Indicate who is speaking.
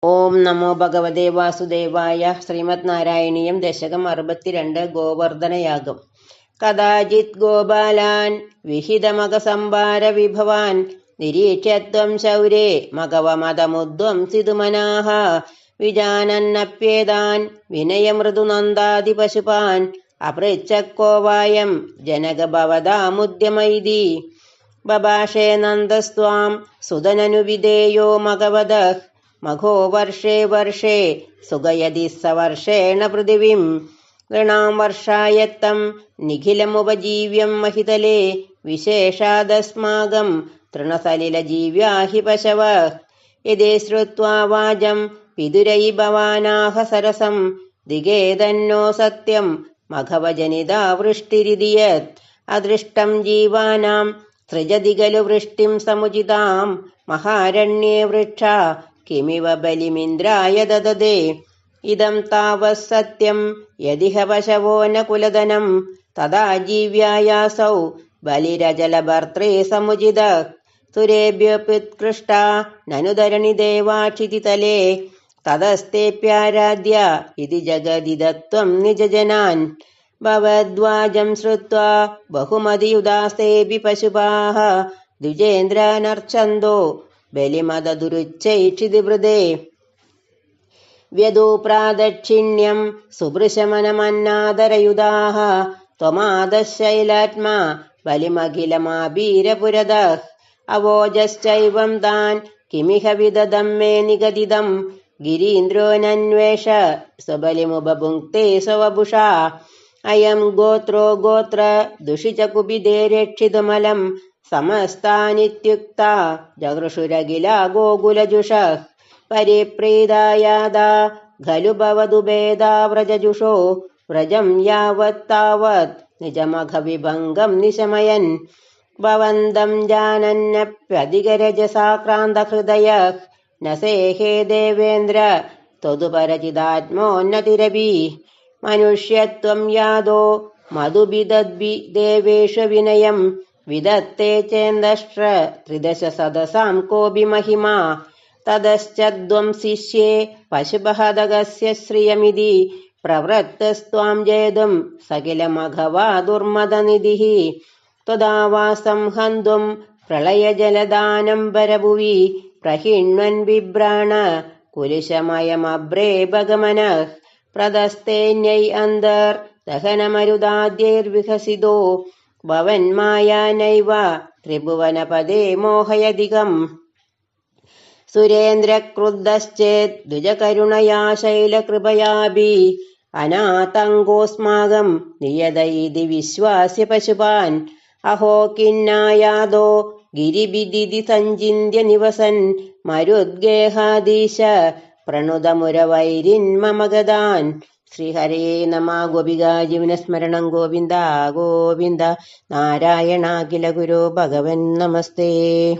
Speaker 1: ഓം നമോ ഭഗവതേ വാസുദേവായ. ശ്രീമദ് നാരായണീയം ദശകം 62. ഗോവർദ്ധനയാഗം. കഥാചിത് ഗോപാലാൻ വിഹിതമകസംഭാര വിഭവാൻ നിരീക്ഷ്യത്വം ശൗരേ മകവമതമുദ്വം സിതുമനാഹ വിജാനന്നപ്യേതാൻ വിനയമൃദുനന്ദാദി പശുപാൻ അപൃച്ഛക്കോവായം ജനകഭവതാമുദ്യമൈതി ബഭാഷേ നന്ദസ്ത്വാം സുതനനുവിധേയോ മകവദഃ മഘോ വർഷേ വർഷേ സുഗയതി സവർഷേണ പൃഥിവീം ഋണാം വർഷായത്തം നിഖിലമുപജീവ്യം മഹിതലേ വിശേഷാദസ്മാകം തൃണസലിലജീവ്യാ ഹി പശവഃ യദേ ശ്രുത്വാ വാചം വിദുരൈ ഭവാനാഹ സരസം ദിഗേതന്നോ സത്യം മഘവജനിതാ വൃഷ്ടിരിതി യത് അദൃഷ്ടം ജീവാനാം സൃജതി ഖലു വൃഷ്ടിം സമുചിതാം മഹാരണ്യേ വൃക്ഷ കിമിവ ബലിമിന്ദ്രായ ദദദേ ഇദം താവത് സത്യം യദിഹ പശവോ ന കുലധനം തദാ ജീവ്യായാസൗ ബലിരജലഭർത്രേ സമുചിതഃ സുരേഭ്യോപ്യുത്കൃഷ്ട നനു ധരണി ദേവാക്ഷിതിതലേ തദസ്തേപ്യാരാധ്യ ഇതി ജഗദിദത്വം നിജജനാൻ ഭവദ്വാജം ശ്രുത്വാ ബഹുമതിയുദാസ്തേഭി പശുപാഃ ദ്വിജേന്ദ്രനർച്ഛന്തോ ബലിമദദുരുച്ചൈക്ഷിതി വൃദേ വ്യദൂപ്രാദക്ഷിണ്യം സുഭൃശമനമന്നാദരയുധാഃ ത്വമാദശൈലാത്മാ ബലിമഖിലമാഭീരപുരതഃ അവോജശ്ചൈവം താൻ കിമിഹ വിദദം മേ നിഗദിതം ഗിരീന്ദ്രോനന്വേഷ സ്വബലിമുപഭുങ്ക്തേ സ്വവപുഷാ അയം ഗോത്രോ ഗോത്ര ദുഷിച്ച കുപിതേ രക്ഷിതുമലം സമസ്താനിത്യുക്ത ജഗൃഷുരഖില ഗോകുലജുഷഃ പരിപ്രീതായാദാ ഖലു ഭവതു ഭേദാ വ്രജജുഷോ വ്രജം യാവത് താവത് നിജമഘവിഭംഗം നിശമയൻ ഭവന്തം ജാനന്യപ്യധികരജസാക്രാന്തഹൃദയഃ ന സേഹേ ദേവേന്ദ്ര ത്വതുപരചിതാത്മോന്നതിരപി മനുഷ്യത്വം യാദോ മധുബിദദ്ഭി ദേവേഷു വിനയം വിദത്തേ ചേന്ദഷ്ട്ര ത്രിദശ സദസാം കോപി മഹിമാ തതശ്ചദ്വം ശിഷ്യേ പശുപഹദഗസ്യ ശ്രിയമിതി പ്രവൃത്തസ്ത്വാം ജേതും സകിലമഘവാ ദുർമദനിധിഃ ത്വദാവാസം ഹന്തും പ്രളയജലദാനംബരഭുവി പ്രഹിണ്വൻ ബിഭ്രാണ കുലിശമയമബ്രേ ഭഗമനഃ പ്രദസ്തേന്യൈ അന്തർ ദഹനമരുദാദ്യൈർവികസിതോ ഭവന്മായാനൈവ ത്രിഭുവനപദേ മോഹയധികം സുരേന്ദ്രക്രുദ്ധശ്ചേത് ദ്വിജകരുണയാ ശൈലകൃപയാഭി അനാതങ്കോസ്മാകം നിയതൈതി വിശ്വാസ്യ പശുപാൻ അഹോ കിന്നായാദോ ഗിരിബിദിതി സഞ്ചിന്യ നിവസൻ മരുദ്ഗേഹാദീശ പ്രണുതമുരവൈരിന്മമഗതാൻ. ശ്രീഹരേ നമ. ഗോപികാ ജീവനസ്മരണം. ഗോവിന്ദ ഗോവിന്ദ. നാരായണാഖില ഗുരോ ഭഗവൻ നമസ്തേ.